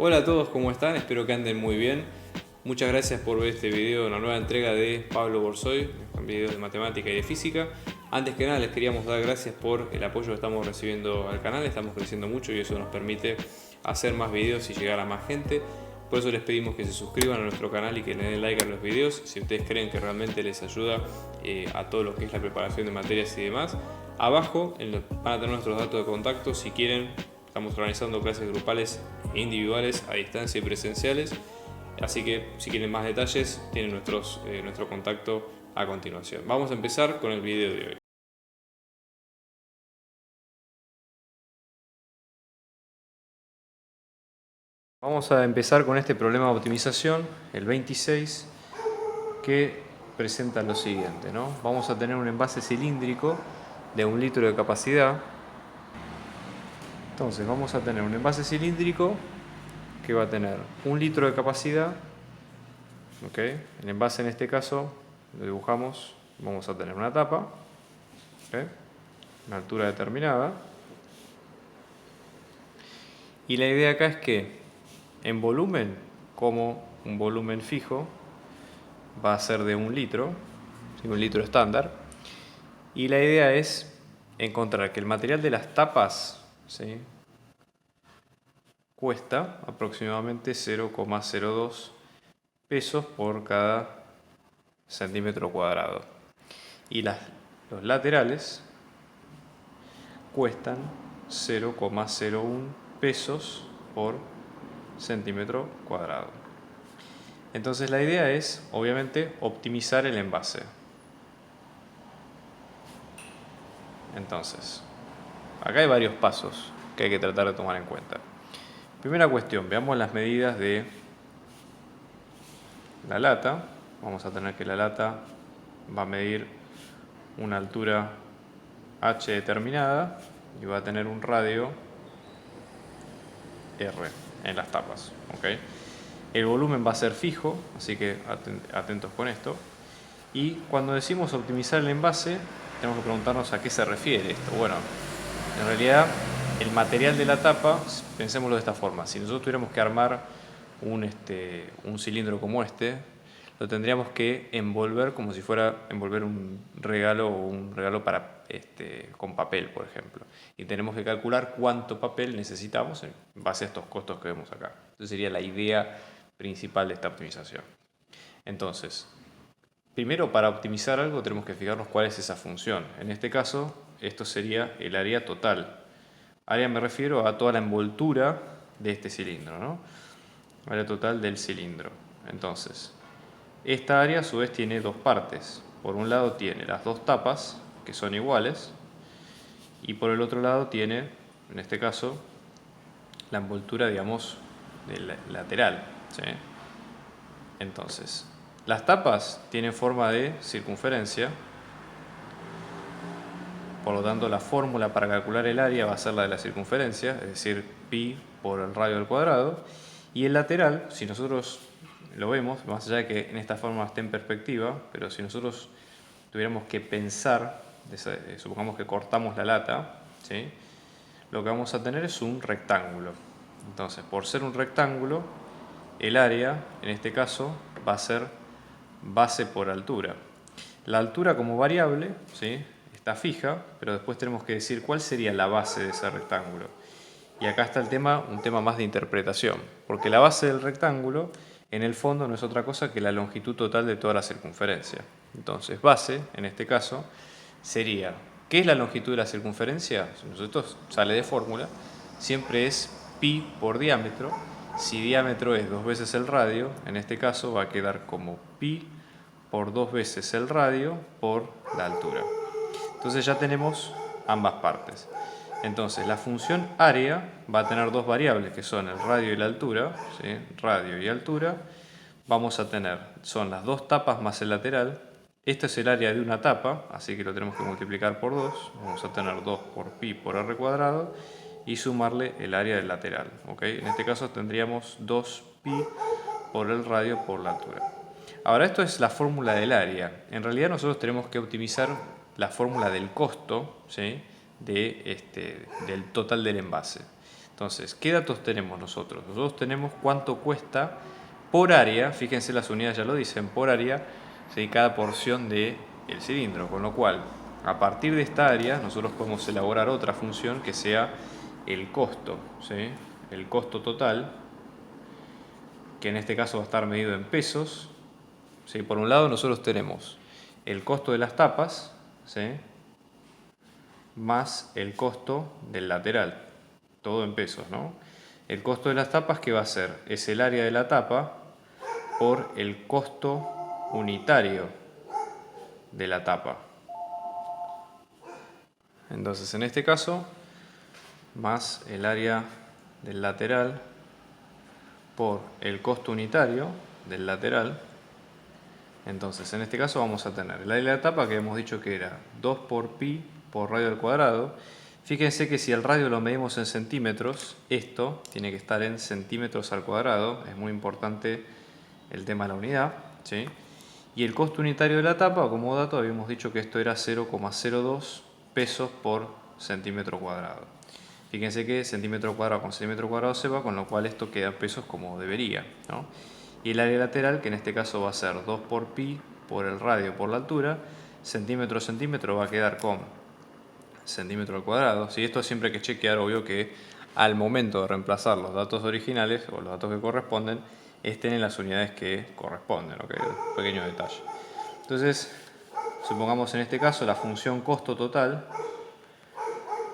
Hola a todos, ¿cómo están? Espero que anden muy bien. Muchas gracias por ver este video, una nueva entrega de Pablo Borsoy, un video de matemática y de física. Antes que nada les queríamos dar gracias por el apoyo que estamos recibiendo al canal, estamos creciendo mucho y eso nos permite hacer más videos y llegar a más gente. Por eso les pedimos que se suscriban a nuestro canal y que le den like a los videos si ustedes creen que realmente les ayuda a todo lo que es la preparación de materias y demás. Abajo van a tener nuestros datos de contacto si quieren. Estamos organizando clases grupales e individuales a distancia y presenciales. Así que si quieren más detalles tienen nuestro contacto a continuación. Vamos a empezar con el video de hoy. Vamos a empezar con este problema de optimización, el 26, que presenta lo siguiente, ¿no? Vamos a tener un envase cilíndrico de 1 litro de capacidad. Entonces vamos a tener un envase cilíndrico que va a tener 1 litro de capacidad. ¿Okay? El envase en este caso lo dibujamos, vamos a tener una tapa, ¿okay? Una altura determinada. Y la idea acá es que en volumen, como un volumen fijo, va a ser de 1 litro, 1 litro estándar. Y la idea es encontrar que el material de las tapas, ¿sí?, cuesta aproximadamente 0,02 pesos por cada centímetro cuadrado. Y los laterales cuestan 0,01 pesos por centímetro cuadrado. Entonces la idea es, obviamente, optimizar el envase. Entonces, acá hay varios pasos que hay que tratar de tomar en cuenta. Primera cuestión, veamos las medidas de la lata. Vamos a tener que la lata va a medir una altura h determinada y va a tener un radio r en las tapas. ¿Okay? El volumen va a ser fijo, así que atentos con esto. Y cuando decimos optimizar el envase, tenemos que preguntarnos a qué se refiere esto. Bueno, en realidad el material de la tapa, pensémoslo de esta forma: si nosotros tuviéramos que armar un cilindro como este, lo tendríamos que envolver como si fuera envolver un regalo o un regalo con papel, por ejemplo. Y tenemos que calcular cuánto papel necesitamos en base a estos costos que vemos acá. Entonces sería la idea principal de esta optimización. Entonces, primero, para optimizar algo tenemos que fijarnos cuál es esa función. En este caso, esto sería el área total. Área me refiero a toda la envoltura de este cilindro, ¿no? Área total del cilindro. Entonces, esta área a su vez tiene dos partes. Por un lado tiene las dos tapas, que son iguales, y por el otro lado tiene, en este caso, la envoltura, digamos, del lateral, ¿sí? Entonces, las tapas tienen forma de circunferencia, por lo tanto la fórmula para calcular el área va a ser la de la circunferencia, es decir, pi por el radio al cuadrado. Y el lateral, si nosotros lo vemos, más allá de que en esta forma esté en perspectiva, pero si nosotros tuviéramos que pensar, supongamos que cortamos la lata, ¿sí?, lo que vamos a tener es un rectángulo. Entonces, por ser un rectángulo, el área, en este caso, va a ser base por altura. La altura como variable, ¿sí?, está fija, pero después tenemos que decir cuál sería la base de ese rectángulo. Y acá está un tema más de interpretación, porque la base del rectángulo en el fondo no es otra cosa que la longitud total de toda la circunferencia. Entonces, base, en este caso, sería, ¿qué es la longitud de la circunferencia? Esto sale de fórmula, siempre es pi por diámetro. Si diámetro es 2 veces el radio, en este caso va a quedar como pi por 2 veces el radio por la altura. Entonces ya tenemos ambas partes. Entonces la función área va a tener dos variables que son el radio y la altura, ¿sí?, radio y altura. Vamos a tener, son las dos tapas más el lateral. Esto es el área de una tapa, así que lo tenemos que multiplicar por 2. Vamos a tener 2 por pi por r cuadrado y sumarle el área del lateral. ¿Okay? En este caso tendríamos 2 pi por el radio por la altura. Ahora, esto es la fórmula del área. En realidad nosotros tenemos que optimizar la fórmula del costo, ¿sí?, del total del envase. Entonces, ¿qué datos tenemos nosotros? Nosotros tenemos cuánto cuesta por área, fíjense las unidades ya lo dicen, por área, ¿sí? Cada porción del cilindro, con lo cual, a partir de esta área, nosotros podemos elaborar otra función que sea el costo, ¿sí? El costo total, que en este caso va a estar medido en pesos, ¿sí? Por un lado nosotros tenemos el costo de las tapas, ¿sí? Más el costo del lateral, todo en pesos, ¿no? El costo de las tapas, ¿qué va a ser? Es el área de la tapa por el costo unitario de la tapa. Entonces, en este caso, más el área del lateral por el costo unitario del lateral. Entonces, en este caso vamos a tener el área de la tapa, que hemos dicho que era 2 por pi por radio al cuadrado. Fíjense que si el radio lo medimos en centímetros, esto tiene que estar en centímetros al cuadrado. Es muy importante el tema de la unidad, ¿sí? Y el costo unitario de la tapa, como dato, habíamos dicho que esto era 0,02 pesos por centímetro cuadrado. Fíjense que centímetro cuadrado con centímetro cuadrado se va, con lo cual esto queda en pesos como debería, ¿no? Y el área lateral, que en este caso va a ser 2 por pi por el radio por la altura, centímetro a centímetro va a quedar con centímetro al cuadrado. Si esto siempre hay que chequear, obvio que al momento de reemplazar los datos originales o los datos que corresponden, estén en las unidades que corresponden, ¿ok? Pequeño detalle. Entonces, supongamos en este caso la función costo total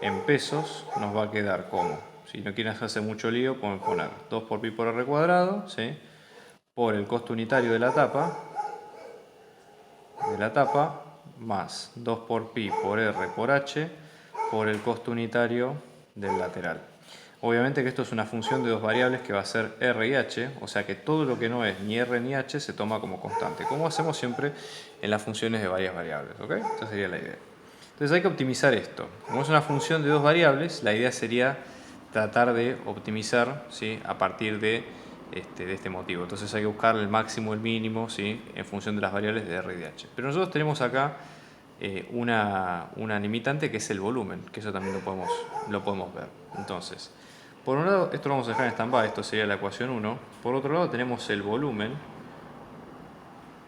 en pesos nos va a quedar como, si no quieren hacerse mucho lío, pueden poner 2 por pi por r cuadrado, ¿sí? Por el costo unitario de la tapa, más 2 por pi por r por h por el costo unitario del lateral. Obviamente que esto es una función de dos variables que va a ser r y h, o sea que todo lo que no es ni r ni h se toma como constante, como hacemos siempre en las funciones de varias variables, ¿ok? Esa sería la idea. Entonces hay que optimizar esto. Como es una función de dos variables, la idea sería tratar de optimizar, ¿sí? A partir de este motivo. Entonces hay que buscar el máximo, el mínimo, ¿sí? En función de las variables de r y de h. Pero nosotros tenemos acá una limitante que es el volumen, que eso también lo podemos ver. Entonces, por un lado, esto lo vamos a dejar en stand-by, esto sería la ecuación 1. Por otro lado, tenemos el volumen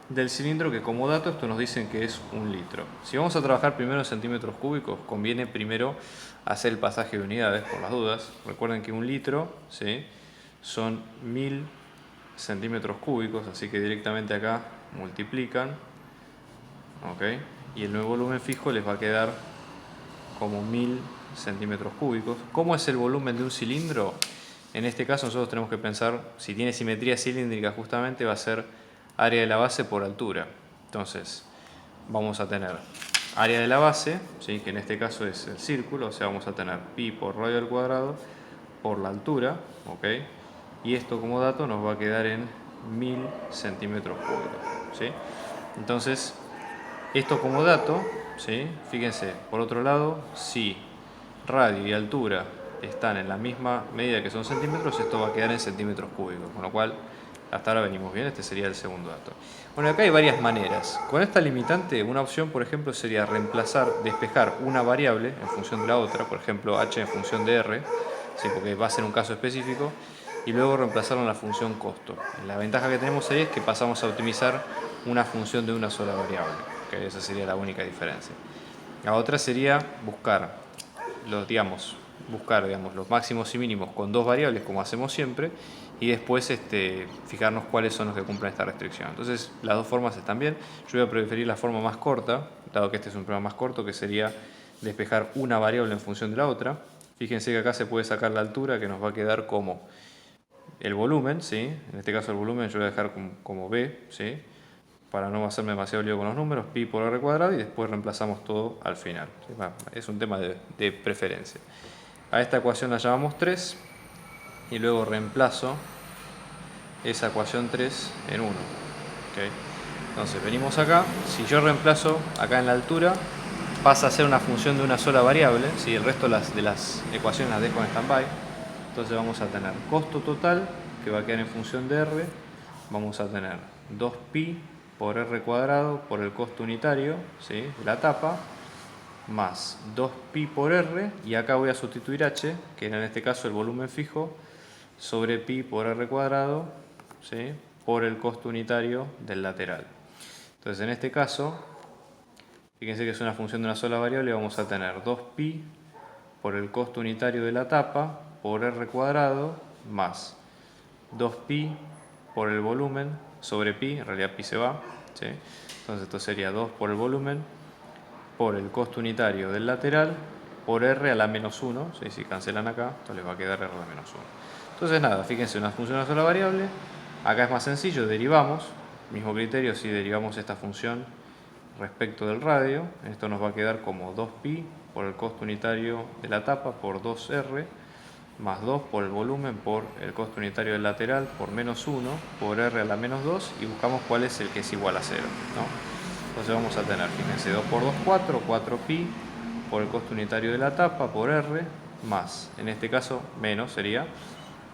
del cilindro, que como dato esto nos dicen que es 1 litro. Si vamos a trabajar primero en centímetros cúbicos, conviene primero hacer el pasaje de unidades por las dudas. Recuerden que 1 litro, ¿sí? Son 1000 centímetros cúbicos, así que directamente acá multiplican, ¿ok? Y el nuevo volumen fijo les va a quedar como 1000 centímetros cúbicos. ¿Cómo es el volumen de un cilindro? En este caso nosotros tenemos que pensar, si tiene simetría cilíndrica justamente, va a ser área de la base por altura. Entonces vamos a tener área de la base, ¿sí? Que en este caso es el círculo, o sea vamos a tener pi por radio al cuadrado por la altura, ¿ok? Y esto como dato nos va a quedar en 1000 centímetros cúbicos, ¿sí? Entonces esto como dato, ¿sí? Fíjense, por otro lado, si radio y altura están en la misma medida que son centímetros, esto va a quedar en centímetros cúbicos, con lo cual hasta ahora venimos bien, este sería el segundo dato. Bueno, acá hay varias maneras. Con esta limitante, una opción, por ejemplo, sería despejar una variable en función de la otra, por ejemplo, h en función de r, ¿sí? Porque va a ser un caso específico, y luego reemplazarlo en la función costo. La ventaja que tenemos ahí es que pasamos a optimizar una función de una sola variable, ¿okay? Esa sería la única diferencia. La otra sería buscar los máximos y mínimos con dos variables, como hacemos siempre, y después fijarnos cuáles son los que cumplen esta restricción. Entonces, las dos formas están bien. Yo voy a preferir la forma más corta, dado que este es un programa más corto, que sería despejar una variable en función de la otra. Fíjense que acá se puede sacar la altura, que nos va a quedar como el volumen, ¿sí? En este caso el volumen yo lo voy a dejar como b, ¿sí? Para no hacerme demasiado lío con los números, pi por r cuadrado, y después reemplazamos todo al final. Es un tema de preferencia. A esta ecuación la llamamos 3 y luego reemplazo esa ecuación 3 en 1. ¿Okay? Entonces venimos acá, si yo reemplazo acá en la altura, pasa a ser una función de una sola variable, ¿sí? El resto de las ecuaciones las dejo en stand-by. Entonces vamos a tener costo total, que va a quedar en función de r, vamos a tener 2pi por r cuadrado por el costo unitario, ¿sí? De la tapa, más 2pi por r, y acá voy a sustituir h, que era en este caso el volumen fijo, sobre pi por r cuadrado, ¿sí?, por el costo unitario del lateral. Entonces en este caso, fíjense que es una función de una sola variable, vamos a tener 2pi por el costo unitario de la tapa por r cuadrado más 2pi por el volumen sobre pi, en realidad pi se va, ¿sí? Entonces esto sería 2 por el volumen por el costo unitario del lateral por r a la menos 1, ¿sí? Si cancelan acá, entonces les va a quedar r a la menos 1. Entonces nada, fíjense, una función de una sola variable, acá es más sencillo, derivamos, mismo criterio si derivamos esta función respecto del radio, esto nos va a quedar como 2pi por el costo unitario de la tapa por 2r más 2 por el volumen por el costo unitario del lateral por menos 1 por r a la menos 2, y buscamos cuál es el que es igual a 0, ¿no? Entonces vamos a tener, fíjense, 2 por 2, 4, 4pi por el costo unitario de la tapa por r más, en este caso menos sería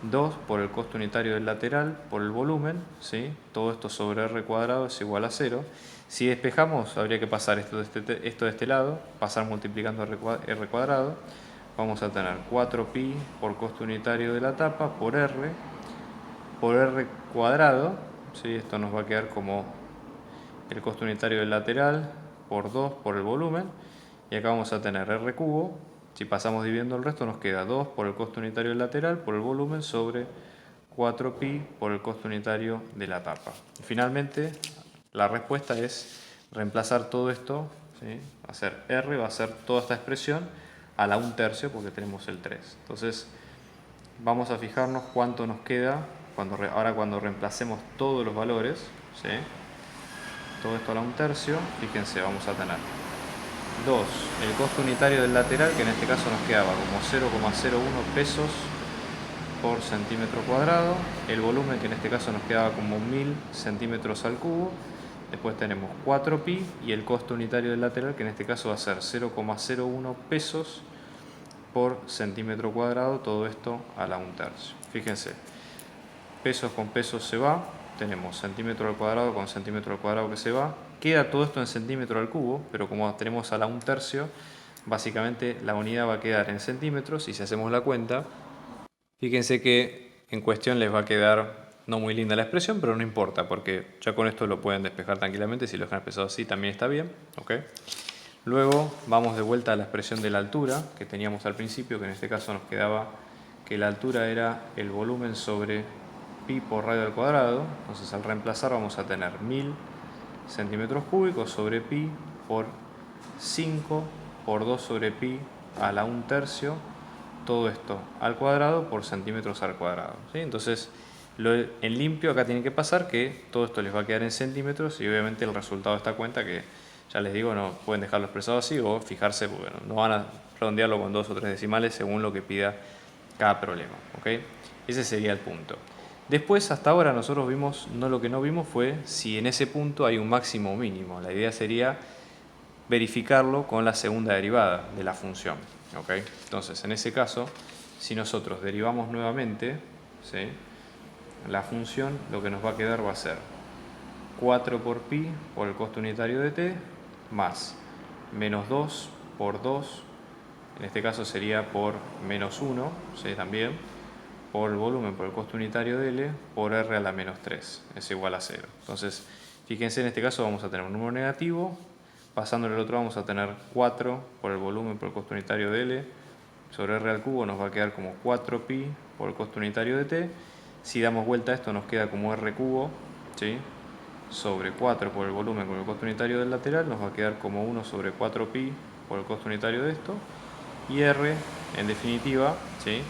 2 por el costo unitario del lateral por el volumen, ¿sí? Todo esto sobre r cuadrado es igual a 0. Si despejamos, habría que pasar esto de este lado, pasar multiplicando r cuadrado. Vamos a tener 4pi por costo unitario de la tapa por r cuadrado, ¿sí? Esto nos va a quedar como el costo unitario del lateral por 2 por el volumen, y acá vamos a tener r cubo. Si pasamos dividiendo el resto nos queda 2 por el costo unitario del lateral por el volumen sobre 4pi por el costo unitario de la tapa. Y finalmente la respuesta es reemplazar todo esto, ¿sí? Va a ser r, va a ser toda esta expresión a la 1/3 porque tenemos el 3. Entonces vamos a fijarnos cuánto nos queda ahora cuando reemplacemos todos los valores, ¿sí? Todo esto a la 1/3, fíjense, vamos a tener 2, el costo unitario del lateral, que en este caso nos quedaba como 0,01 pesos por centímetro cuadrado, el volumen, que en este caso nos quedaba como 1000 centímetros al cubo, después tenemos 4pi y el costo unitario del lateral, que en este caso va a ser 0,01 pesos por centímetro cuadrado, todo esto a la 1/3. Fíjense, pesos con pesos se va, tenemos centímetro al cuadrado con centímetro al cuadrado que se va, queda todo esto en centímetro al cubo, pero como tenemos a la 1/3, básicamente la unidad va a quedar en centímetros, y si hacemos la cuenta, fíjense que en cuestión les va a quedar no muy linda la expresión, pero no importa, porque ya con esto lo pueden despejar tranquilamente. Si lo dejan expresado así también está bien, ¿ok? Luego vamos de vuelta a la expresión de la altura que teníamos al principio, que en este caso nos quedaba que la altura era el volumen sobre pi por radio al cuadrado. Entonces al reemplazar vamos a tener 1000 centímetros cúbicos sobre pi por 5 por 2 sobre pi a la 1/3, todo esto al cuadrado por centímetros al cuadrado, ¿sí? Entonces en limpio acá tiene que pasar que todo esto les va a quedar en centímetros, y obviamente el resultado de esta cuenta, que ya les digo, no pueden dejarlo expresado así o fijarse, porque no van a redondearlo con 2 o 3 decimales según lo que pida cada problema, ¿ok? Ese sería el punto. Después, hasta ahora nosotros vimos, lo que no vimos fue si en ese punto hay un máximo o mínimo. La idea sería verificarlo con la segunda derivada de la función, ¿ok? Entonces, en ese caso, si nosotros derivamos nuevamente, ¿sí?, la función, lo que nos va a quedar va a ser 4 por pi por el costo unitario de t más menos 2 por 2, en este caso sería por menos 1, ¿sí?, también, por el volumen por el costo unitario de L por r a la menos 3 es igual a 0. Entonces, fíjense, en este caso vamos a tener un número negativo, pasándole al otro vamos a tener 4 por el volumen por el costo unitario de L sobre r al cubo, nos va a quedar como 4pi por el costo unitario de t. Si damos vuelta a esto nos queda como r cubo, ¿sí?, sobre 4 por el volumen por el costo unitario del lateral, nos va a quedar como 1 sobre 4pi por el costo unitario de esto, y r, en definitiva, ¿sí?,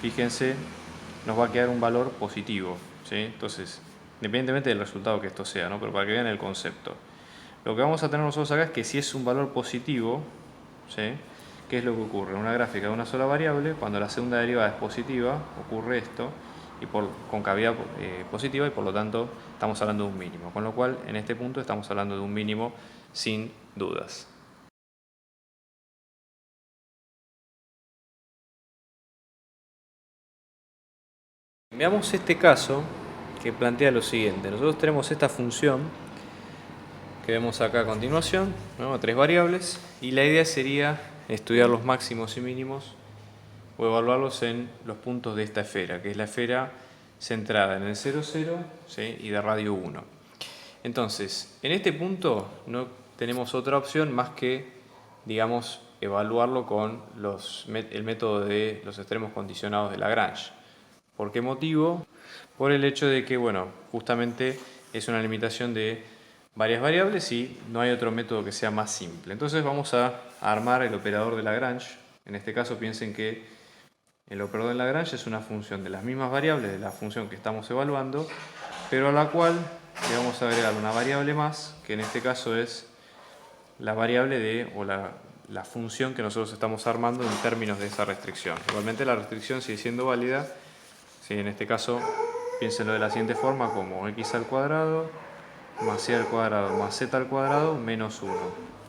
fíjense, nos va a quedar un valor positivo, ¿sí? Entonces, independientemente del resultado que esto sea, ¿no?, pero para que vean el concepto, lo que vamos a tener nosotros acá es que si es un valor positivo, ¿sí?, ¿qué es lo que ocurre? En una gráfica de una sola variable, cuando la segunda derivada es positiva, ocurre esto, y con cavidad positiva, y por lo tanto estamos hablando de un mínimo. Con lo cual, en este punto estamos hablando de un mínimo sin dudas. Veamos este caso que plantea lo siguiente. Nosotros tenemos esta función que vemos acá a continuación, ¿no? 3 variables, y la idea sería estudiar los máximos y mínimos o evaluarlos en los puntos de esta esfera, que es la esfera centrada en el 0, 0, ¿sí? Y de radio 1. Entonces, en este punto no tenemos otra opción más que, digamos, evaluarlo con el método de los extremos condicionados de Lagrange. ¿Por qué motivo? Por el hecho de que, bueno, justamente es una limitación de varias variables y no hay otro método que sea más simple. Entonces vamos a armar el operador de Lagrange. En este caso piensen que el operador de Lagrange es una función de las mismas variables de la función que estamos evaluando, pero a la cual le vamos a agregar una variable más, que en este caso es la variable o la función que nosotros estamos armando en términos de esa restricción. Igualmente la restricción sigue siendo válida. Sí, en este caso piénsenlo de la siguiente forma, como x al cuadrado más y al cuadrado más z al cuadrado menos 1.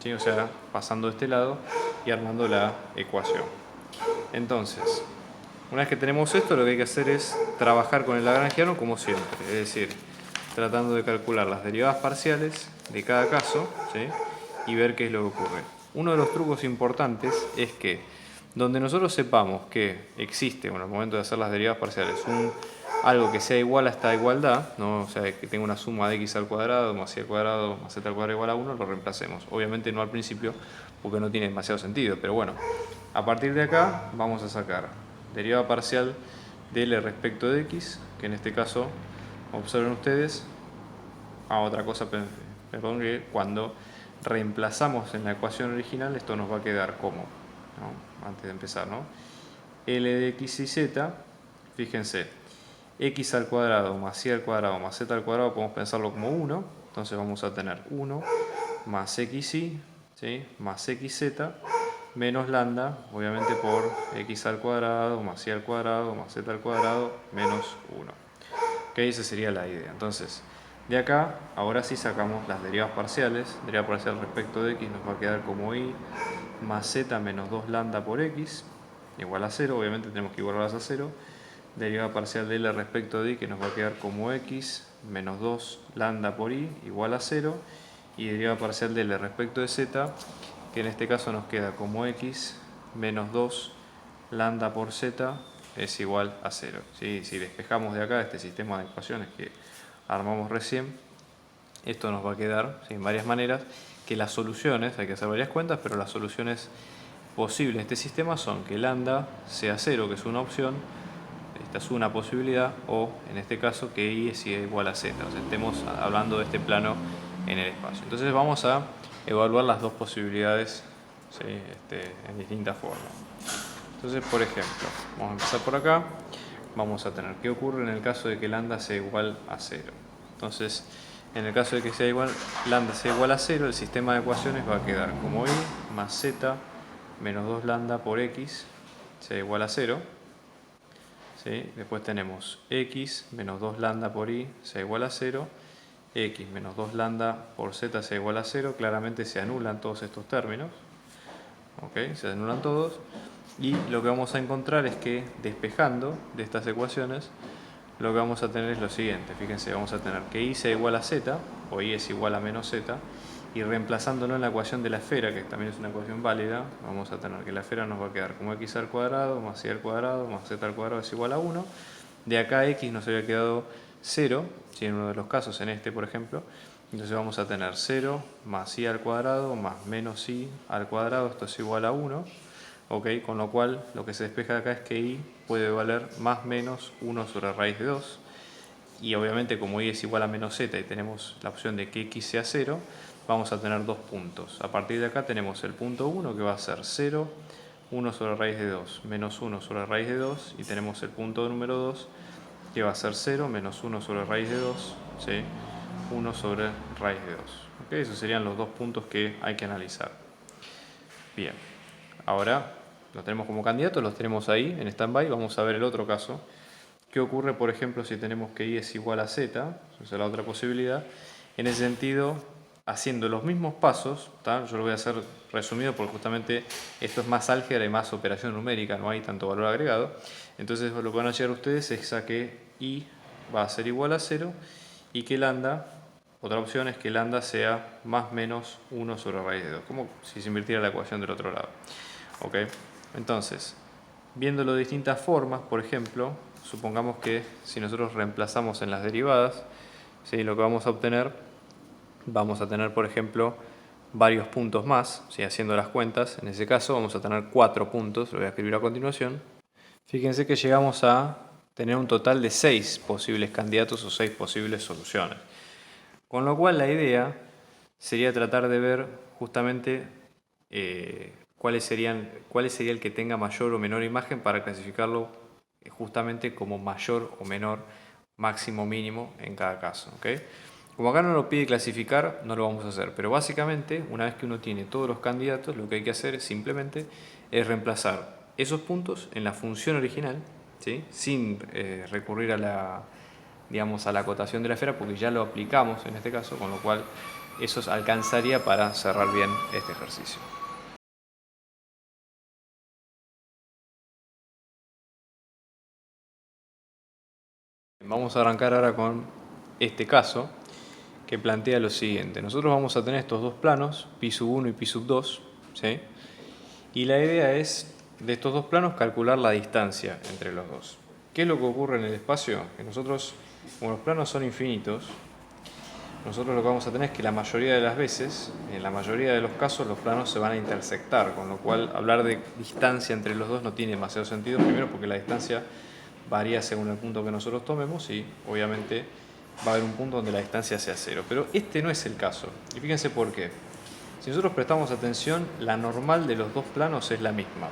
¿Sí? O sea, pasando de este lado y armando la ecuación. Entonces, una vez que tenemos esto, lo que hay que hacer es trabajar con el lagrangiano como siempre. Es decir, tratando de calcular las derivadas parciales de cada caso, ¿sí? Y ver qué es lo que ocurre. Uno de los trucos importantes es que donde nosotros sepamos que existe, bueno, al momento de hacer las derivadas parciales, algo que sea igual a esta igualdad, ¿no? O sea, que tenga una suma de x al cuadrado más y al cuadrado más z al cuadrado igual a 1, lo reemplacemos. Obviamente no al principio, porque no tiene demasiado sentido, pero bueno, a partir de acá vamos a sacar derivada parcial de L respecto de x, que en este caso, observen ustedes, otra cosa, perdón, que cuando reemplazamos en la ecuación original, esto nos va a quedar como, ¿no? Antes de empezar, ¿no? L de x y z, fíjense, x al cuadrado más y al cuadrado más z al cuadrado podemos pensarlo como 1, entonces vamos a tener 1 más xy, ¿sí? Más xz menos lambda, obviamente por x al cuadrado más y al cuadrado más z al cuadrado menos 1. Ok, esa sería la idea. Entonces, de acá, ahora sí sacamos las derivadas parciales. Derivada parcial respecto de x nos va a quedar como y más z menos 2 lambda por x igual a 0. Obviamente tenemos que igualarlas a 0. Derivada parcial de L respecto de y que nos va a quedar como x menos 2 lambda por y igual a 0. Y derivada parcial de L respecto de z, que en este caso nos queda como x menos 2 lambda por z es igual a 0. ¿Sí? Si despejamos de acá este sistema de ecuaciones que armamos recién, esto nos va a quedar, ¿sí? En varias maneras, que las soluciones, hay que hacer varias cuentas, pero las soluciones posibles de este sistema son que lambda sea 0, que es una opción, esta es una posibilidad, o en este caso que y es igual a z, o sea, estemos hablando de este plano en el espacio. Entonces vamos a evaluar las dos posibilidades, ¿sí? En distintas formas. Entonces, por ejemplo, vamos a empezar por acá, vamos a tener qué ocurre en el caso de que lambda sea igual a 0. Entonces, en el caso de que lambda sea igual a 0, el sistema de ecuaciones va a quedar como y más z menos 2 lambda por x sea igual a 0. ¿Sí? Después tenemos x menos 2 lambda por y sea igual a 0. X menos 2 lambda por z sea igual a 0. Claramente se anulan todos estos términos. ¿Ok? Se anulan todos. Y lo que vamos a encontrar es que despejando de estas ecuaciones, lo que vamos a tener es lo siguiente. Fíjense, vamos a tener que y sea igual a z, o y es igual a menos z, y reemplazándolo en la ecuación de la esfera, que también es una ecuación válida, vamos a tener que la esfera nos va a quedar como x al cuadrado más y al cuadrado más z al cuadrado es igual a 1. De acá x nos había quedado 0, si en uno de los casos, en este por ejemplo. Entonces vamos a tener 0 más y al cuadrado más menos y al cuadrado, esto es igual a 1. Okay, con lo cual lo que se despeja de acá es que y puede valer más menos 1 sobre raíz de 2. Y obviamente como y es igual a menos z y tenemos la opción de que x sea 0, vamos a tener dos puntos. A partir de acá tenemos el punto 1 que va a ser 0, 1 sobre raíz de 2, menos 1 sobre raíz de 2. Y tenemos el punto número 2 que va a ser 0, menos 1 sobre raíz de 2, ¿sí? 1 sobre raíz de 2. Okay, esos serían los dos puntos que hay que analizar. Bien, ahora los tenemos como candidatos, los tenemos ahí en stand-by. Vamos a ver el otro caso. ¿Qué ocurre, por ejemplo, si tenemos que y es igual a z? Esa es la otra posibilidad. En ese sentido, haciendo los mismos pasos, ¿tá? Yo lo voy a hacer resumido porque justamente esto es más álgebra y más operación numérica, no hay tanto valor agregado. Entonces lo que van a llegar ustedes es a que y va a ser igual a 0 y que lambda otra opción es que lambda sea más menos 1 sobre raíz de 2, como si se invirtiera la ecuación del otro lado. ¿Ok? Entonces, viéndolo de distintas formas, por ejemplo, supongamos que si nosotros reemplazamos en las derivadas, ¿sí? Lo que vamos a tener, por ejemplo, varios puntos más, ¿sí? Haciendo las cuentas. En ese caso vamos a tener 4 puntos, lo voy a escribir a continuación. Fíjense que llegamos a tener un total de 6 posibles candidatos o 6 posibles soluciones. Con lo cual la idea sería tratar de ver justamente cuál sería el que tenga mayor o menor imagen para clasificarlo justamente como mayor o menor, máximo o mínimo en cada caso. ¿Okay? Como acá no lo pide clasificar, no lo vamos a hacer. Pero básicamente, una vez que uno tiene todos los candidatos, lo que hay que hacer simplemente es reemplazar esos puntos en la función original, ¿sí? Sin recurrir a la acotación de la esfera, porque ya lo aplicamos en este caso, con lo cual eso alcanzaría para cerrar bien este ejercicio. Vamos a arrancar ahora con este caso que plantea lo siguiente. Nosotros vamos a tener estos dos planos, pi sub 1 y pi sub 2, ¿sí? Y la idea es, de estos dos planos, calcular la distancia entre los dos. ¿Qué es lo que ocurre en el espacio? Que nosotros, como los planos son infinitos, nosotros lo que vamos a tener es que la mayoría de las veces, en la mayoría de los casos, los planos se van a intersectar, con lo cual hablar de distancia entre los dos no tiene demasiado sentido, primero porque la distancia varía según el punto que nosotros tomemos y obviamente va a haber un punto donde la distancia sea cero. Pero este no es el caso, y fíjense por qué. Si nosotros prestamos atención, la normal de los dos planos es la misma.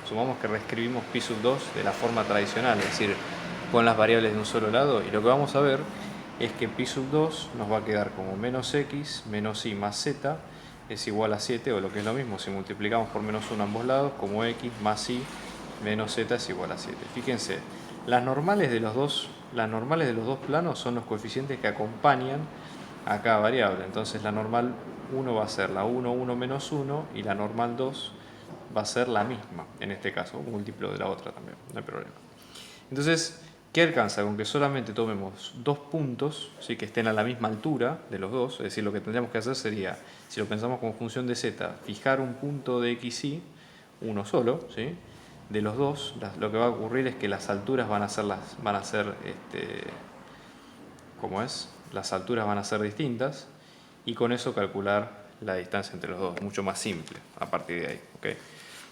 Supongamos que reescribimos pi sub 2 de la forma tradicional, es decir, con las variables de un solo lado, y lo que vamos a ver es que pi sub 2 nos va a quedar como menos x menos y más z es igual a 7, o lo que es lo mismo, si multiplicamos por menos 1 a ambos lados, como x más y menos z es igual a 7. Fíjense, las normales de los dos planos son los coeficientes que acompañan a cada variable. Entonces la normal 1 va a ser la 1, 1 menos 1, y la normal 2 va a ser la misma, en este caso, un múltiplo de la otra también, no hay problema. Entonces, ¿qué alcanza? Con que solamente tomemos dos puntos, ¿sí? Que estén a la misma altura de los dos, es decir, lo que tendríamos que hacer sería, si lo pensamos como función de z, fijar un punto de x y, uno solo, ¿sí? De los dos, lo que va a ocurrir es que las alturas las alturas van a ser distintas, y con eso calcular la distancia entre los dos, mucho más simple a partir de ahí. ¿Okay?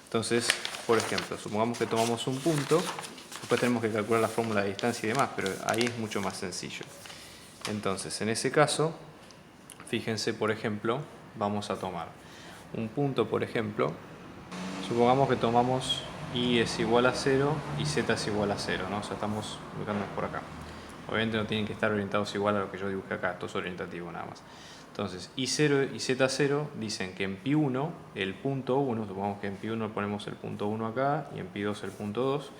Entonces, por ejemplo, supongamos que tomamos un punto, después tenemos que calcular la fórmula de distancia y demás, pero ahí es mucho más sencillo. Entonces, en ese caso, fíjense, por ejemplo, vamos a tomar un punto, por ejemplo, supongamos que tomamos y es igual a 0 y z es igual a 0, ¿no? O sea, estamos ubicándonos por acá. Obviamente no tienen que estar orientados igual a lo que yo dibujé acá, esto es orientativo nada más. Entonces, i0 y z0 dicen que en pi1, el punto 1, supongamos que en pi1 ponemos el punto 1 acá y en pi2 el punto 2.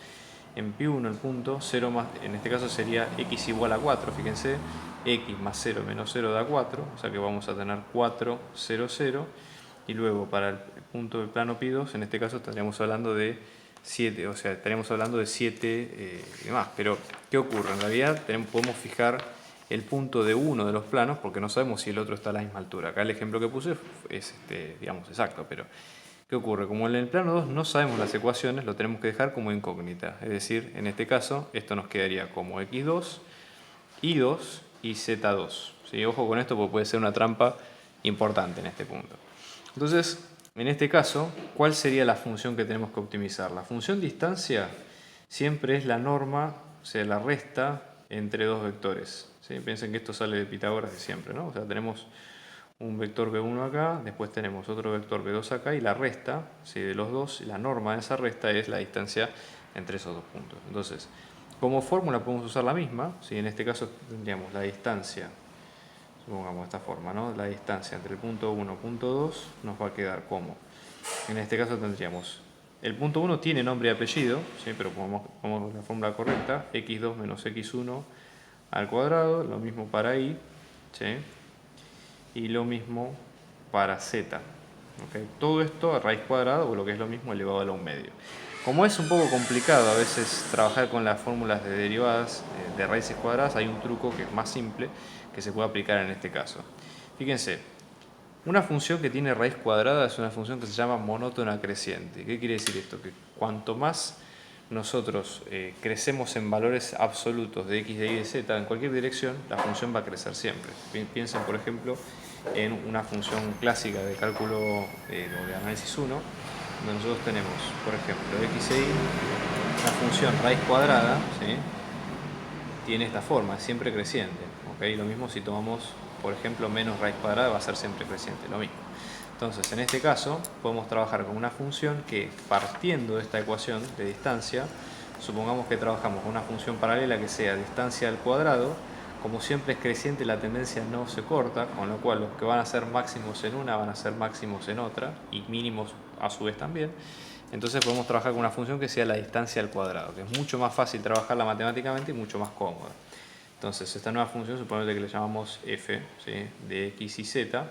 En pi1 el punto 0 más, en este caso sería x igual a 4, fíjense, x más 0 menos 0 da 4, o sea que vamos a tener 4, 0, 0. Y luego para el punto del plano pi2, en este caso estaríamos hablando de 7, o sea, estaríamos hablando de 7 y demás. Pero, ¿qué ocurre? En realidad podemos fijar el punto de uno de los planos porque no sabemos si el otro está a la misma altura. Acá el ejemplo que puse es digamos, exacto, pero ¿qué ocurre? Como en el plano 2 no sabemos las ecuaciones, lo tenemos que dejar como incógnita. Es decir, en este caso, esto nos quedaría como x2, y2 y z2. ¿Sí? Ojo con esto porque puede ser una trampa importante en este punto. Entonces, en este caso, ¿cuál sería la función que tenemos que optimizar? La función distancia siempre es la norma, o sea, la resta entre dos vectores. ¿Sí? Piensen que esto sale de Pitágoras de siempre, ¿no? O sea, tenemos un vector b1 acá, después tenemos otro vector b2 acá, y la resta, ¿sí? De los dos, la norma de esa resta es la distancia entre esos dos puntos. Entonces, como fórmula podemos usar la misma, ¿sí? En este caso tendríamos la distancia, supongamos de esta forma, ¿no? La distancia entre el punto 1 y el punto 2 nos va a quedar como, en este caso tendríamos, el punto 1 tiene nombre y apellido, ¿sí? Pero pongamos la fórmula correcta, x2 menos x1 al cuadrado, lo mismo para y, ¿sí? Y lo mismo para z. ¿Okay? Todo esto a raíz cuadrada, o lo que es lo mismo elevado a la 1 medio. Como es un poco complicado a veces trabajar con las fórmulas de derivadas de raíces cuadradas, hay un truco que es más simple que se puede aplicar en este caso. Fíjense, una función que tiene raíz cuadrada es una función que se llama monótona creciente. ¿Qué quiere decir esto? Que cuanto más nosotros crecemos en valores absolutos de x, de y, de z en cualquier dirección, la función va a crecer siempre. Piensen, por ejemplo, en una función clásica de cálculo o de análisis 1, donde nosotros tenemos, por ejemplo, x e y, la función raíz cuadrada, ¿sí?, tiene esta forma, es siempre creciente. ¿Okay? Lo mismo si tomamos, por ejemplo, menos raíz cuadrada, va a ser siempre creciente, lo mismo. Entonces, en este caso, podemos trabajar con una función que, partiendo de esta ecuación de distancia, supongamos que trabajamos con una función paralela que sea distancia al cuadrado. Como siempre es creciente, la tendencia no se corta, con lo cual los que van a ser máximos en una van a ser máximos en otra, y mínimos a su vez también. Entonces podemos trabajar con una función que sea la distancia al cuadrado, que es mucho más fácil trabajarla matemáticamente y mucho más cómoda. Entonces, esta nueva función, suponete que le llamamos f, ¿sí?, de x y z.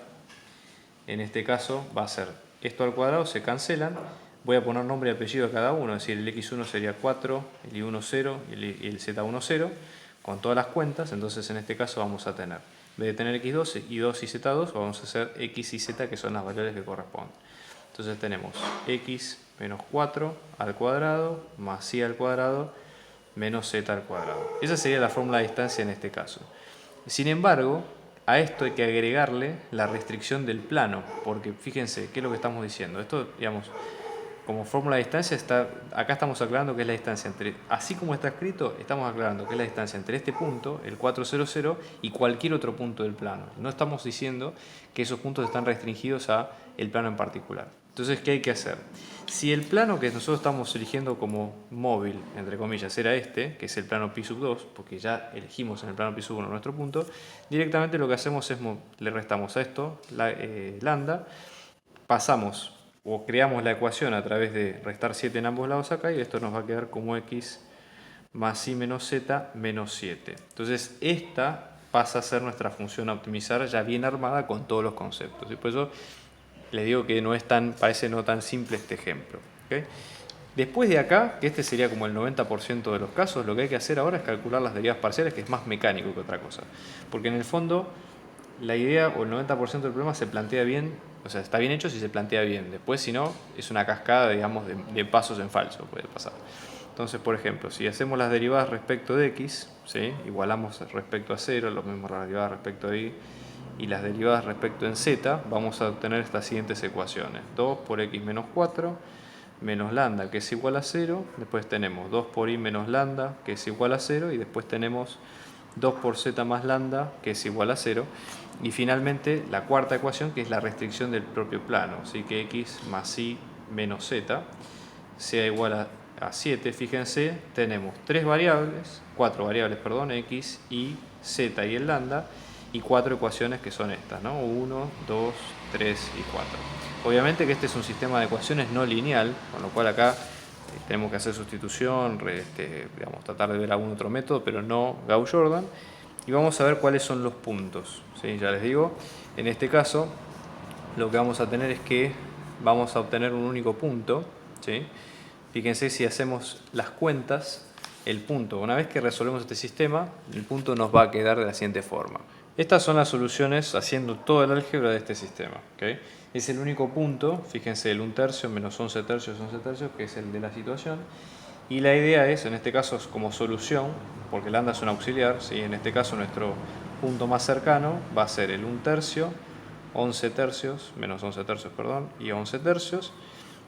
En este caso va a ser esto al cuadrado, se cancelan. Voy a poner nombre y apellido a cada uno, es decir, el x1 sería 4, el y1 0 y el z1 0, con todas las cuentas. Entonces, en este caso vamos a tener, en vez de tener x2, y2 y z2, vamos a hacer x y z, que son las variables que corresponden. Entonces tenemos x menos 4 al cuadrado más y al cuadrado menos z al cuadrado. Esa sería la fórmula de distancia en este caso. Sin embargo, a esto hay que agregarle la restricción del plano, porque fíjense, ¿qué es lo que estamos diciendo? Esto, digamos, como fórmula de distancia, acá estamos aclarando que es la distancia entre, así como está escrito, estamos aclarando que es la distancia entre este punto, el 400, y cualquier otro punto del plano. No estamos diciendo que esos puntos están restringidos a el plano en particular. Entonces, ¿qué hay que hacer? Si el plano que nosotros estamos eligiendo como móvil, entre comillas, era este, que es el plano pi sub 2, porque ya elegimos en el plano pi sub 1 nuestro punto, directamente lo que hacemos es le restamos a esto lambda, pasamos o creamos la ecuación a través de restar 7 en ambos lados acá, y esto nos va a quedar como x más y menos z menos 7. Entonces, esta pasa a ser nuestra función a optimizar ya bien armada con todos los conceptos. Y por eso les digo que no es parece no tan simple este ejemplo. ¿Okay? Después de acá, que este sería como el 90% de los casos, lo que hay que hacer ahora es calcular las derivas parciales, que es más mecánico que otra cosa. Porque en el fondo, la idea o el 90% del problema se plantea bien, o sea, está bien hecho si se plantea bien. Después, si no, es una cascada, digamos, de pasos en falso, puede pasar. Entonces, por ejemplo, si hacemos las derivadas respecto de x, ¿sí?, igualamos respecto a 0, lo mismo las derivadas respecto de y, y las derivadas respecto en z, vamos a obtener estas siguientes ecuaciones. 2 por x menos 4 menos lambda, que es igual a 0. Después tenemos 2 por y menos lambda, que es igual a 0. Y después tenemos 2 por z más lambda, que es igual a 0. Y finalmente la cuarta ecuación, que es la restricción del propio plano. Así que x más y menos z sea igual a 7. Fíjense, tenemos 4 variables, x, y, z y el lambda, y 4 ecuaciones que son estas, ¿no? 1, 2, 3 y 4. Obviamente que este es un sistema de ecuaciones no lineal, con lo cual acá tenemos que hacer sustitución, digamos, tratar de ver algún otro método, pero no Gauss-Jordan. Y vamos a ver cuáles son los puntos, ¿sí? Ya les digo, en este caso lo que vamos a tener es que vamos a obtener un único punto, ¿sí? Fíjense, si hacemos las cuentas, el punto, una vez que resolvemos este sistema, el punto nos va a quedar de la siguiente forma. Estas son las soluciones haciendo todo el álgebra de este sistema. ¿Okay? Es el único punto, fíjense, el 1/3 menos 11 tercios, que es el de la situación. Y la idea es, en este caso como solución, porque lambda es un auxiliar, ¿sí? En este caso nuestro punto más cercano va a ser el 1/3, 11 tercios, menos 11 tercios, perdón, y 11 tercios.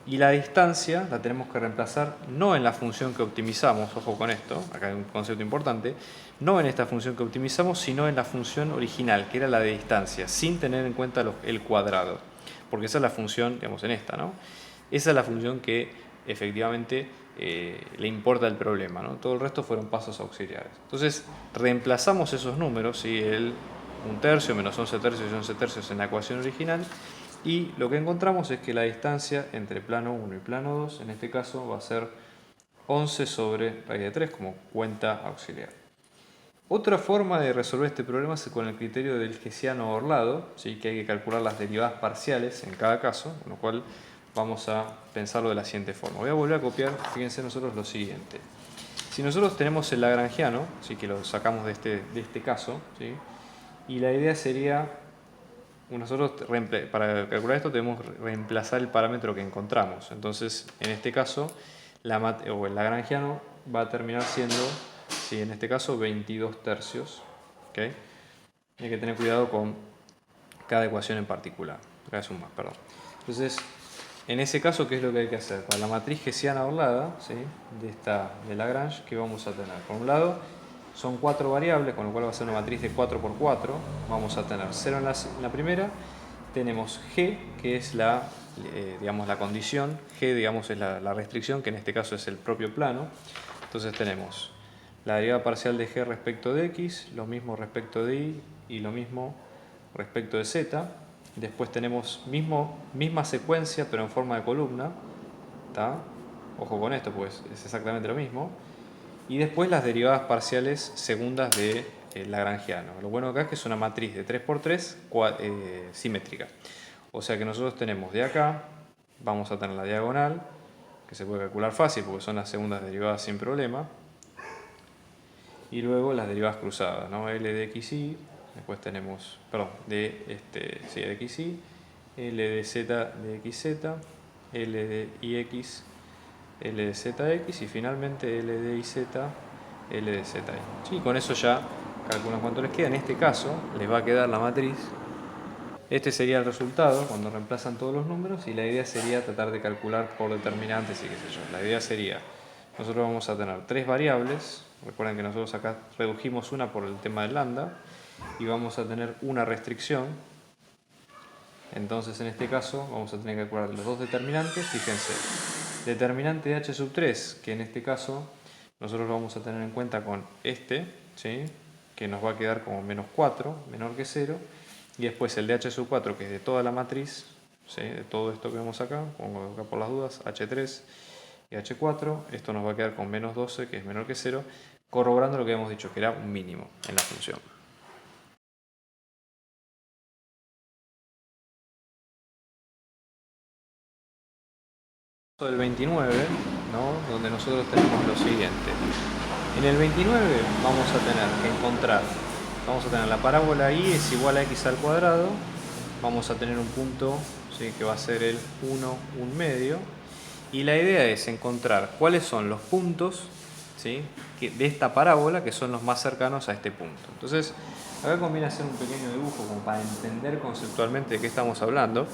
Y la distancia la tenemos que reemplazar no en la función que optimizamos, ojo con esto, acá hay un concepto importante, no en esta función que optimizamos, sino en la función original, que era la de distancia, sin tener en cuenta el cuadrado, porque esa es la función, digamos, en esta, ¿no? Esa es la función que efectivamente le importa el problema, ¿no? Todo el resto fueron pasos auxiliares. Entonces, reemplazamos esos números, ¿sí? El 1/3 menos 11 tercios y 11 tercios en la ecuación original, y lo que encontramos es que la distancia entre plano 1 y plano 2, en este caso, va a ser 11 sobre raíz de 3 como cuenta auxiliar. Otra forma de resolver este problema es con el criterio del hessiano orlado, ¿sí? Que hay que calcular las derivadas parciales en cada caso, con lo cual vamos a pensarlo de la siguiente forma. Voy a volver a copiar, fíjense nosotros lo siguiente. Si nosotros tenemos el lagrangiano, ¿sí? Que lo sacamos de este caso, ¿sí? Y la idea sería, nosotros para calcular esto tenemos que reemplazar el parámetro que encontramos. Entonces, en este caso, el lagrangiano va a terminar siendo, ¿sí? En este caso, 22 tercios. ¿Okay? Hay que tener cuidado con cada ecuación en particular. Acá es un más, perdón. Entonces, en ese caso, ¿qué es lo que hay que hacer? Para la matriz hessiana orlada, ¿sí? De Lagrange, ¿qué vamos a tener? Por un lado, son 4 variables, con lo cual va a ser una matriz de 4 por 4. Vamos a tener 0 en la primera. Tenemos G, que es digamos, la condición. G, digamos, es la restricción, que en este caso es el propio plano. Entonces tenemos la derivada parcial de G respecto de X, lo mismo respecto de Y y lo mismo respecto de Z. Después tenemos misma secuencia, pero en forma de columna. ¿Tá? Ojo con esto, pues es exactamente lo mismo. Y después las derivadas parciales segundas de lagrangiano. Lo bueno acá es que es una matriz de 3×3 simétrica. O sea que nosotros tenemos de acá, vamos a tener la diagonal, que se puede calcular fácil porque son las segundas derivadas sin problema. Y luego las derivadas cruzadas, ¿no? L de xy, después tenemos, perdón, de xy, L de z de xz, L de ix, L de zx y finalmente L de iz, L de zi. Sí, con eso ya calculan cuánto les queda. En este caso les va a quedar la matriz. Este sería el resultado cuando reemplazan todos los números y la idea sería tratar de calcular por determinantes y qué sé yo. La idea sería, nosotros vamos a tener 3 variables. Recuerden que nosotros acá redujimos una por el tema del lambda y vamos a tener una restricción. Entonces en este caso vamos a tener que calcular los dos determinantes. Fíjense, determinante de h sub 3, que en este caso nosotros lo vamos a tener en cuenta con este, ¿sí? Que nos va a quedar como menos 4, menor que 0. Y después el de h sub 4, que es de toda la matriz, ¿sí? De todo esto que vemos acá, pongo acá por las dudas, h3 y h4, esto nos va a quedar con menos 12, que es menor que 0, corroborando lo que habíamos dicho, que era un mínimo en la función. Del 29, ¿no? Donde nosotros tenemos lo siguiente. En el 29 vamos a tener que encontrar, vamos a tener la parábola y es igual a x al cuadrado, vamos a tener un punto, ¿sí? Que va a ser el 1, 1 medio, y la idea es encontrar cuáles son los puntos, ¿sí? De esta parábola que son los más cercanos a este punto. Entonces, acá conviene hacer un pequeño dibujo como para entender conceptualmente de qué estamos hablando.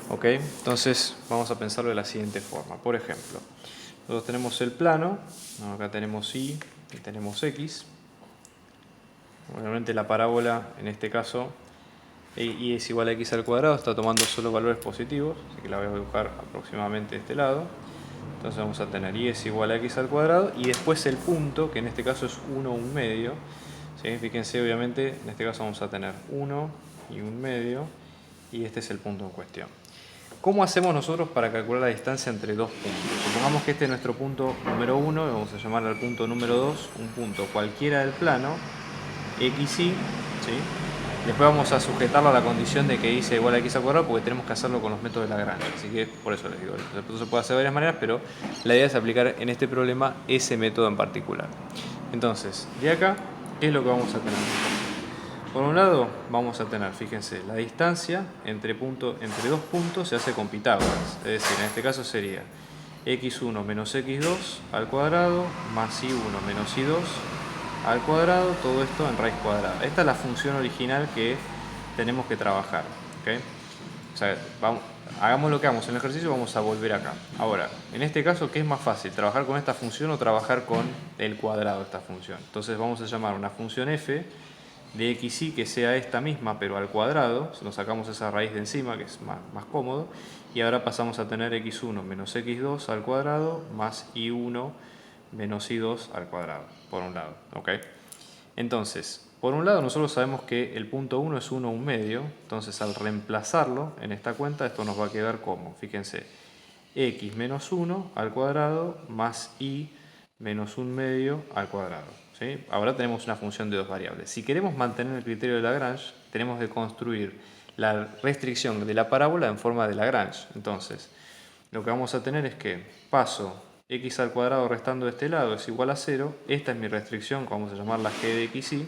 ¿Ok? Entonces vamos a pensarlo de la siguiente forma. Por ejemplo, nosotros tenemos el plano, ¿no? Acá tenemos y tenemos x. Obviamente la parábola, en este caso, y es igual a x al cuadrado, está tomando solo valores positivos, así que la voy a dibujar aproximadamente de este lado. Entonces vamos a tener y es igual a x al cuadrado, y después el punto, que en este caso es 1, 1 medio. ¿Sí? Fíjense, obviamente, en este caso vamos a tener 1 y 1 medio, y este es el punto en cuestión. ¿Cómo hacemos nosotros para calcular la distancia entre dos puntos? Supongamos que este es nuestro punto número 1, y vamos a llamar al punto número 2 un punto cualquiera del plano, xy, ¿sí? Después vamos a sujetarlo a la condición de que y sea igual a x al cuadrado, porque tenemos que hacerlo con los métodos de Lagrange, así que por eso les digo. Esto se puede hacer de varias maneras, pero la idea es aplicar en este problema ese método en particular. Entonces, de acá, ¿qué es lo que vamos a tener? Por un lado vamos a tener, fíjense, la distancia entre dos puntos se hace con Pitágoras. Es decir, en este caso sería x1 menos x2 al cuadrado más y1 menos y2 al cuadrado, todo esto en raíz cuadrada. Esta es la función original que tenemos que trabajar. ¿Okay? O sea, hagamos lo que hagamos en el ejercicio, vamos a volver acá. Ahora, en este caso, ¿qué es más fácil? ¿Trabajar con esta función o trabajar con el cuadrado de esta función? Entonces vamos a llamar una función f de xy que sea esta misma pero al cuadrado, nos sacamos esa raíz de encima que es más cómodo, y ahora pasamos a tener x1 menos x2 al cuadrado más y1 menos y2 al cuadrado, por un lado. ¿Okay? Entonces, por un lado nosotros sabemos que el punto 1 es 1, 1 medio, entonces al reemplazarlo en esta cuenta esto nos va a quedar como, fíjense, x menos 1 al cuadrado más y menos 1 medio al cuadrado. ¿Sí? Ahora tenemos una función de dos variables. Si queremos mantener el criterio de Lagrange, tenemos que construir la restricción de la parábola en forma de Lagrange. Entonces, lo que vamos a tener es que paso x al cuadrado restando de este lado es igual a 0. Esta es mi restricción, que vamos a llamarla g de xy.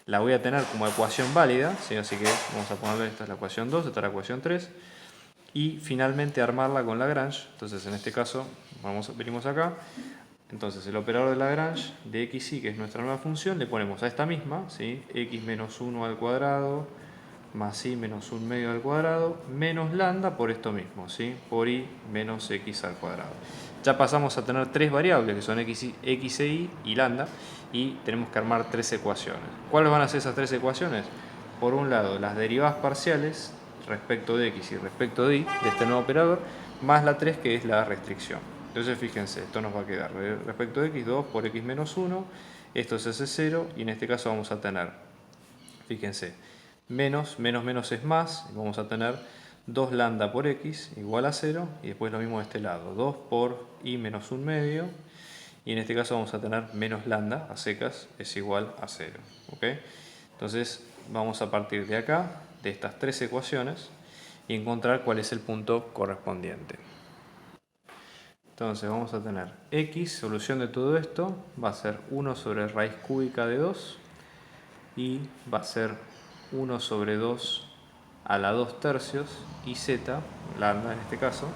La voy a tener como ecuación válida, ¿sí? Así que vamos a ponerle, esta es la ecuación 2, esta es la ecuación 3. Y finalmente armarla con Lagrange. Entonces en este caso venimos acá. Entonces el operador de Lagrange de xy, que es nuestra nueva función, le ponemos a esta misma, ¿sí? X menos 1 al cuadrado más y menos 1 medio al cuadrado menos lambda por esto mismo, ¿sí? Por y menos x al cuadrado. Ya pasamos a tener tres variables que son x e y lambda, y tenemos que armar tres ecuaciones. ¿Cuáles van a ser esas tres ecuaciones? Por un lado, las derivadas parciales respecto de x y respecto de y de este nuevo operador, más la 3 que es la restricción. Entonces fíjense, esto nos va a quedar respecto de x 2 por x menos 1, esto es ese 0, y en este caso vamos a tener, fíjense, menos es más, y vamos a tener 2 lambda por x igual a 0, y después lo mismo de este lado, 2 por y menos 1 medio, y en este caso vamos a tener menos lambda a secas es igual a 0. ¿Ok? Entonces vamos a partir de acá, de estas tres ecuaciones, y encontrar cuál es el punto correspondiente. Entonces vamos a tener x, solución de todo esto, va a ser 1 sobre raíz cúbica de 2, y va a ser 1 sobre 2 a la 2 tercios, y z, lambda en este caso,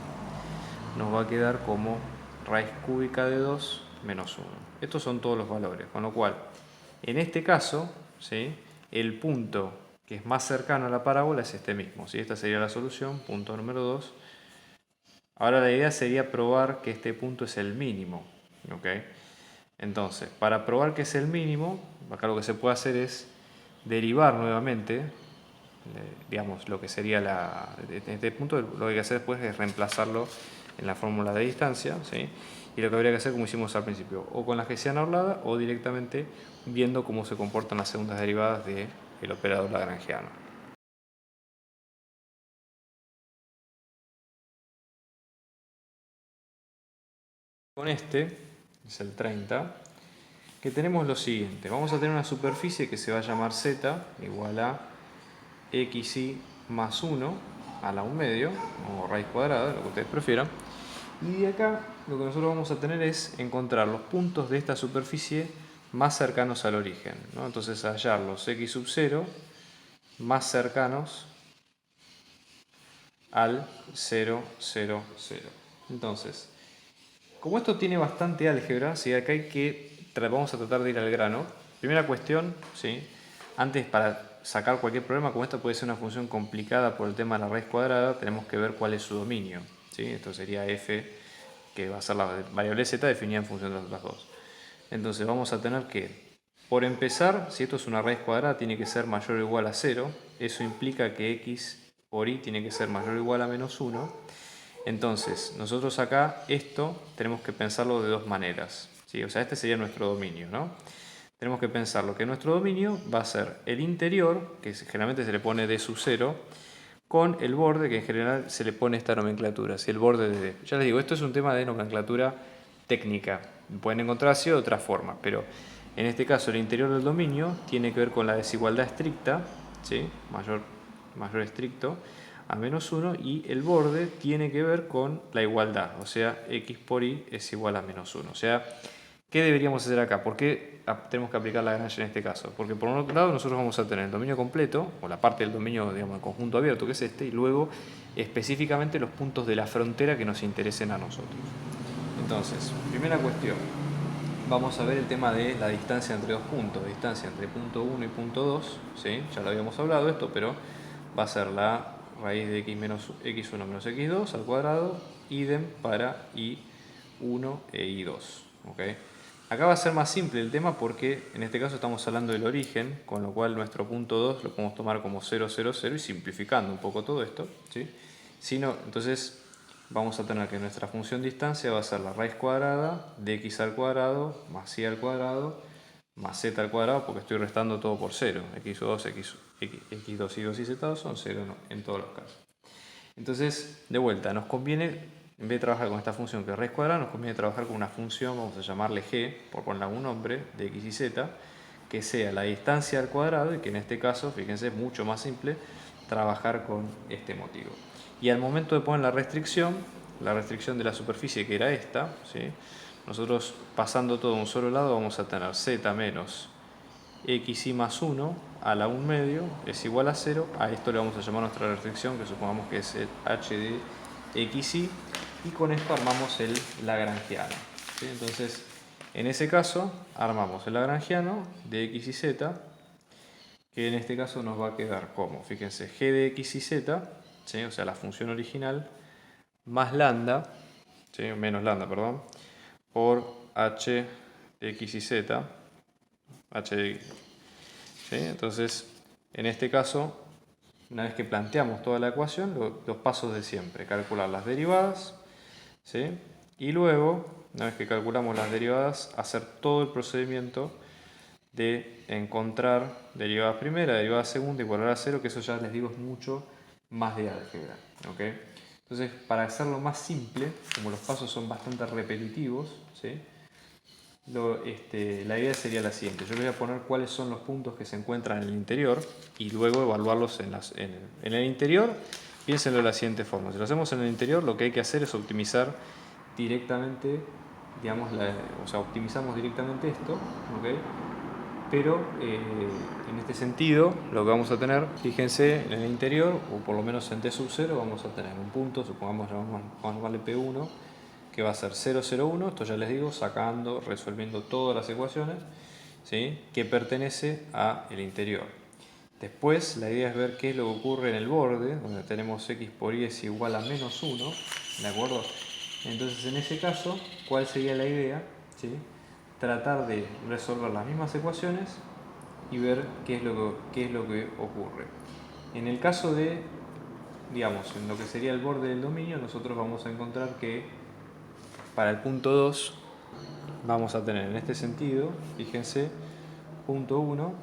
nos va a quedar como raíz cúbica de 2 menos 1. Estos son todos los valores, con lo cual, en este caso, ¿sí?, el punto que es más cercano a la parábola es este mismo, ¿sí? Esta sería la solución, punto número 2. Ahora la idea sería probar que este punto es el mínimo, ¿ok? Entonces, para probar que es el mínimo, acá lo que se puede hacer es derivar nuevamente, digamos, lo que sería este punto, lo que hay que hacer después es reemplazarlo en la fórmula de distancia, ¿sí? Y lo que habría que hacer, como hicimos al principio, o con la hessiana orlada o directamente viendo cómo se comportan las segundas derivadas del operador lagrangiano. Con este, es el 30, que tenemos lo siguiente. Vamos a tener una superficie que se va a llamar z igual a xy más 1 a la 1 medio, o raíz cuadrada, lo que ustedes prefieran. Y de acá lo que nosotros vamos a tener es encontrar los puntos de esta superficie más cercanos al origen, ¿no? Entonces hallar los x sub 0 más cercanos al 0, 0, 0. Entonces, como esto tiene bastante álgebra, ¿sí?, acá vamos a tratar de ir al grano. Primera cuestión, ¿sí?, antes para sacar cualquier problema, como esta puede ser una función complicada por el tema de la raíz cuadrada, tenemos que ver cuál es su dominio, ¿sí? Esto sería f, que va a ser la variable z definida en función de las otras dos. Entonces vamos a tener que, por empezar, si esto es una raíz cuadrada, tiene que ser mayor o igual a 0. Eso implica que x por y tiene que ser mayor o igual a menos 1. Entonces, nosotros acá esto tenemos que pensarlo de dos maneras, ¿sí? O sea, este sería nuestro dominio, ¿no? Tenemos que pensar lo que nuestro dominio va a ser el interior, que generalmente se le pone d sub 0, con el borde, que en general se le pone esta nomenclatura, si el borde de d. Ya les digo, esto es un tema de nomenclatura técnica. Pueden encontrar así de otra forma, pero en este caso el interior del dominio tiene que ver con la desigualdad estricta, ¿sí?, mayor estricto, a menos 1, y el borde tiene que ver con la igualdad, o sea, x por y es igual a menos 1. O sea, ¿qué deberíamos hacer acá? ¿Por qué tenemos que aplicar Lagrange en este caso? Porque por un otro lado nosotros vamos a tener el dominio completo, o la parte del dominio, digamos, el conjunto abierto, que es este, y luego específicamente los puntos de la frontera que nos interesen a nosotros. Entonces, primera cuestión, vamos a ver el tema de la distancia entre dos puntos, distancia entre punto 1 y punto 2, ¿sí? Ya lo habíamos hablado esto, pero va a ser la raíz de x1 menos x2 al cuadrado, idem para y1 e y2. ¿Okay? Acá va a ser más simple el tema porque en este caso estamos hablando del origen, con lo cual nuestro punto 2 lo podemos tomar como 0, 0, 0 y simplificando un poco todo esto, ¿sí? Entonces vamos a tener que nuestra función distancia va a ser la raíz cuadrada de x al cuadrado más y al cuadrado más z al cuadrado, porque estoy restando todo por 0. x2, x2 y 2 y z2 son 0 en todos los casos. Entonces, de vuelta, nos conviene, en vez de trabajar con esta función que es raíz cuadrada, nos conviene trabajar con una función, vamos a llamarle g, por ponerle algún nombre, de x y z, que sea la distancia al cuadrado y que en este caso, fíjense, es mucho más simple trabajar con este motivo. Y al momento de poner la restricción, la restricción de la superficie, que era esta, ¿sí? Nosotros pasando todo a un solo lado vamos a tener z menos xy más 1 a la 1 medio es igual a 0. A esto le vamos a llamar nuestra restricción, que supongamos que es el h de xy, y con esto armamos el lagrangiano, ¿sí? Entonces, en ese caso, armamos el lagrangiano de x y z, que en este caso nos va a quedar como, fíjense, g de x y z, ¿sí? O sea, la función original, más lambda, ¿sí? Menos lambda, perdón, por h de x y z, h de x, ¿sí? Entonces, en este caso, una vez que planteamos toda la ecuación, los pasos de siempre, calcular las derivadas, ¿sí? Y luego, una vez que calculamos las derivadas, hacer todo el procedimiento de encontrar derivada primera, derivada segunda, igualar a 0, que eso ya les digo es mucho más de álgebra, ¿ok? Entonces, para hacerlo más simple, como los pasos son bastante repetitivos, ¿sí? La idea sería la siguiente. Yo les voy a poner cuáles son los puntos que se encuentran en el interior y luego evaluarlos en el interior. Piénsenlo de la siguiente forma. Si lo hacemos en el interior, lo que hay que hacer es optimizar directamente, digamos, o sea, optimizamos directamente esto, ¿ok? Pero en este sentido, lo que vamos a tener, fíjense, en el interior, o por lo menos en t sub 0, vamos a tener un punto, supongamos vamos a llamarle P1, que va a ser 0, 0, 1, esto ya les digo, sacando, resolviendo todas las ecuaciones, ¿sí? Que pertenece al interior. Después, la idea es ver qué es lo que ocurre en el borde, donde tenemos x por y es igual a menos 1, ¿de acuerdo? Entonces, en ese caso, ¿cuál sería la idea? ¿Sí? Tratar de resolver las mismas ecuaciones y ver qué es lo que ocurre. En el caso de, digamos, en lo que sería el borde del dominio, nosotros vamos a encontrar que para el punto 2 vamos a tener en este sentido, fíjense, punto 1,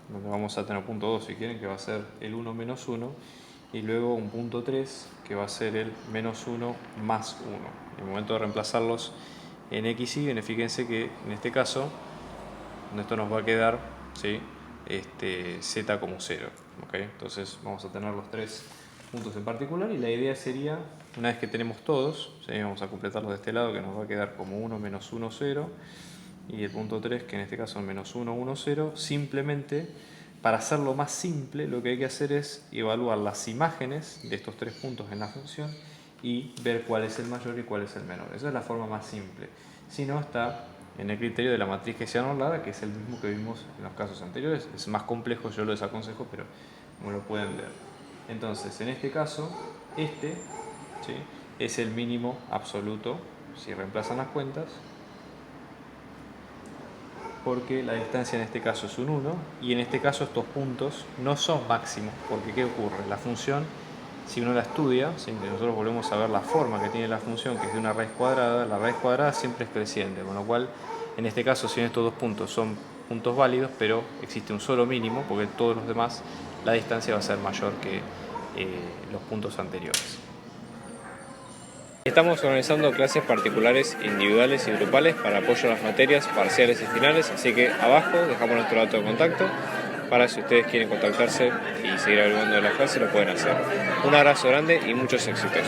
donde vamos a tener punto 2 si quieren, que va a ser el 1 menos 1, y luego un punto 3, que va a ser el menos 1 más 1. En el momento de reemplazarlos en x y y, fíjense que en este caso esto nos va a quedar, ¿sí? Z como 0, ¿okay? Entonces vamos a tener los tres puntos en particular y la idea sería, una vez que tenemos todos, ¿sí? Vamos a completarlos de este lado, que nos va a quedar como 1 menos 1 0, y el punto 3, que en este caso es menos 1 1 0. Simplemente, para hacerlo más simple, lo que hay que hacer es evaluar las imágenes de estos tres puntos en la función y ver cuál es el mayor y cuál es el menor. Esa es la forma más simple. Si no, está en el criterio de la matriz hessiano-orlada, que es el mismo que vimos en los casos anteriores. Es más complejo, yo lo desaconsejo, pero como lo pueden ver. Entonces, en este caso, ¿sí? Es el mínimo absoluto, si reemplazan las cuentas, porque la distancia en este caso es un 1, y en este caso estos puntos no son máximos, porque ¿qué ocurre? La función, si uno la estudia, si nosotros volvemos a ver la forma que tiene la función, que es de una raíz cuadrada, la raíz cuadrada siempre es creciente, con lo cual, en este caso, si estos dos puntos son puntos válidos, pero existe un solo mínimo, porque todos los demás, la distancia va a ser mayor que los puntos anteriores. Estamos organizando clases particulares, individuales y grupales para apoyo a las materias parciales y finales, así que abajo dejamos nuestro dato de contacto para si ustedes quieren contactarse y seguir averiguando de la clase lo pueden hacer. Un abrazo grande y muchos éxitos.